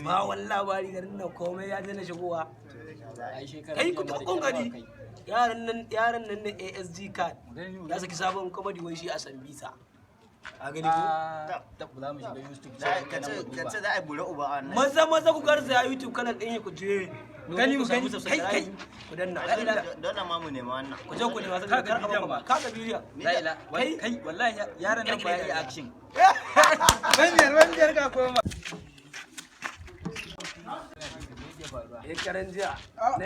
ba wani labari garin nan komai ya daina shigowa. Kai ku ta kokari yaran nan na ASD card ya saki sabon comedy wai shi a Sambisa. A gani ko ta kula mu shiga YouTube kace za a bura uba wannan. Maza ku garza YouTube kanal din ku je gani mu gani kai ku danna don ma mu nema wannan ku je ku nema sai kar a ba ka ga bidiyo kai wallahi yaran nan ba ya yi action wannan ga koma karan jiya ne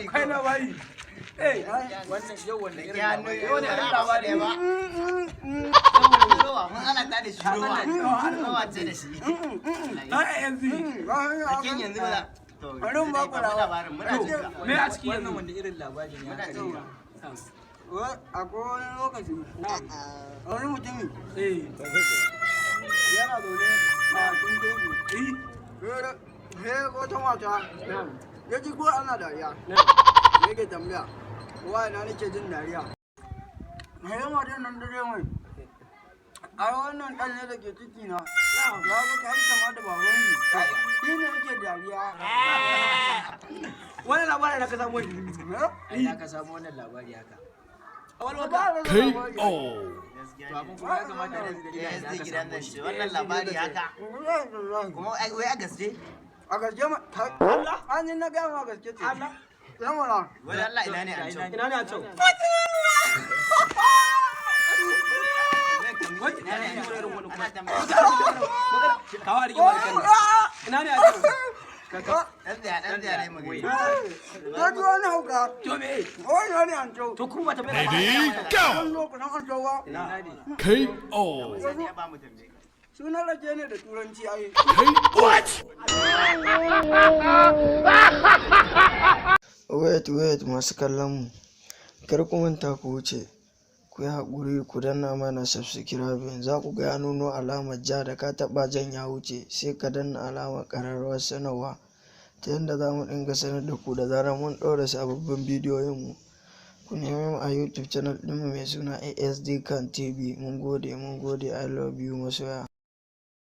akwai labari wannan yau wanda irin labari ba mun ana ta da shi ruwa ce da shi yanzu ba to ba ku labarin muna jira me a cikin wannan wanda irin labari ne aka yi akwai wani lokaci wani mutumi yana zaune a cikin sai wata mata ya ji ko ana dariya yake tambaya wa ina nake jin dariya mai yawa da nan dare mai a wannan ɗan ne da ke ciki na ya ga kai kama da baban shi ne yake dariya wani labari da ka samu ya ka samu wannan labari haka K.O. gidan nan shi wannan labari haka kuma wai a gaske a gaske ma an yi na gama gaske ce yamma wai Allah ina ne an ina ne a can kawai da ina ne a can dan da ne magana ta ji wani hauka to me wani wani an cewa to kuma ta bai Ready, go! lokacin an cewa K.O. sunan rake ne da turanci ai wait masu kallon mu kar ku manta ku wuce ku yi haƙuri ku danna mana subscribe za ku ga ya nuno alamar ja da ka taɓa jan ya wuce sai ka danna alamar ƙararrawar sanarwa ta yadda za mu dinga sanar da ku da zarar mun ɗora sababbin bidiyoyinmu ku nemi mu a YouTube channel ɗinmu mai suna ASD Kan TV mun gode I love you masoya.